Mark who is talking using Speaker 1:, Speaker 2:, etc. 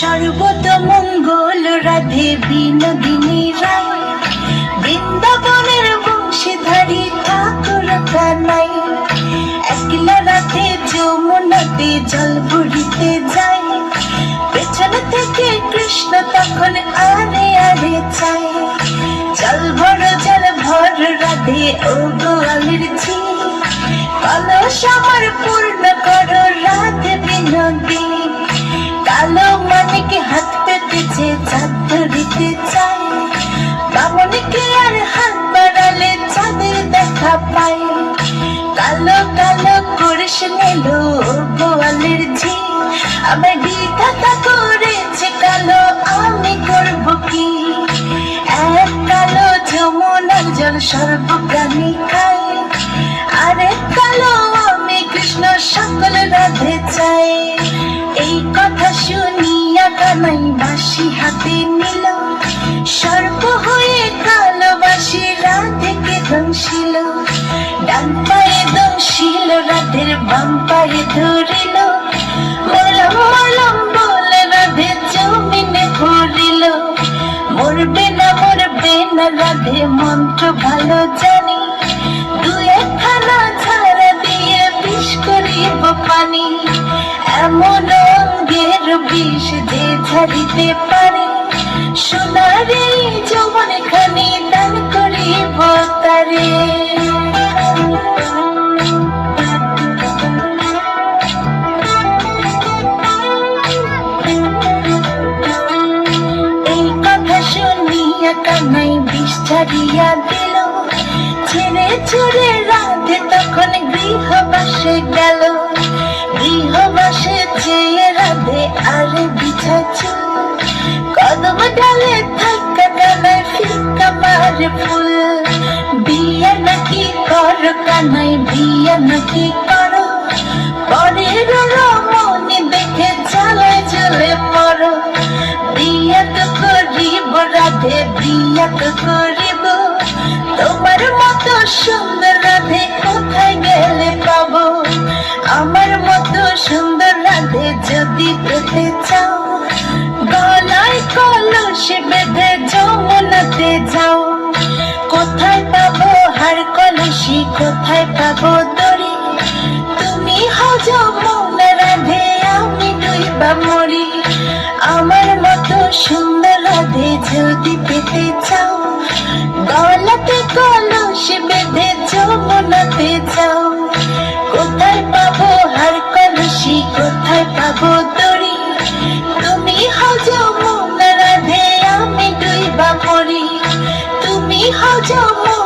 Speaker 1: সর্বতমঙ্গল রাধে বিনোদিনী রায়, বৃন্দাবনের বংশীধারী ঠাকুর কানাই। একলা রাতে যমুনাতে জল ভরিতে যায়, পেছন থেকে কৃষ্ণ তখন আরে আরে চায়। জল ভর রাধে ও গোয়ালের ঝি, কলস আমার পূর্ণ করো রাধে বিনোদিনী। কালো মানিকে হাত পেতেছে চাঁদ ধরিতে চায়, বামনকে আর হাত বাড়ালে চাঁদের দেখা পায়। কালো কালো করিস নিলো গোয়ালের ঝি, আমার বিধাতা করেছে কালো, আমি করব কি? এক কালো যমুনার জল সর্বপ্রাণী খায়, আরেক কালো আমি কৃষ্ণ সকল রাধে চাই। এই কথা শুনিয়া কানাই বাঁশি হাতে নিল, সর্প হয়ে কালো বাঁশি রাধেকে দংশিল। ডান পায়ে দংশিল রাধের, বাম পায়ে ধরিল, মরলাম মরলাম বলে রাধে জমিনে পড়িল। মরবে না রাধে মন্ত্র ভালো জানি, দু একখানা ছাড়া দিয়ে বিষ করিব পানি। এমন অঙ্গের বিষ যে ঝাড়িতে পারে, সোনার এই যৌবন খানি দান করিব তারে। এই কথা শুনিয়া কানাই বিষ ছাড়িয়া দিল, ছেড়ে ছুড়ে রাধে তখন গৃহবাসে গেল। গৃহবাসে চেয়ে রাধে আর বিছাছিল, কদম ডালে থাকা কানাই ফিকা মারে ফুল। বিয়ে নাকি কর কানাই, বিয়ে নাকি করো, পরের রমণী দেখে জ্বালায় জ্বলে পড়ো। বিয়ে তো করিব রাধে, বিয়ে তো করিব, তোমার মতো সুন্দর রাধে কোথায় গেলে পাবো? আমার মতো সুন্দর রাধে যদি পেতে চাও, গলায় কলসি বেঁধে যমুনাতে যাও। কোথায় পাবো হার কলসি, কোথায় পাবো দড়ি? তুমি হও যমুনা রাধে, আমি ডুইবা মরি। আমার মতো সুন্দর রাধে যদি পেতে চাও, গলাতে কলসি বেঁধে যমুনাতে যাও। কোথায় পাবো হার কলসি, কোথায় পাবো দড়ি? তুমি হও যমুনা রাধে, আমি ডুইবা মরি। তুমি হও যমুনা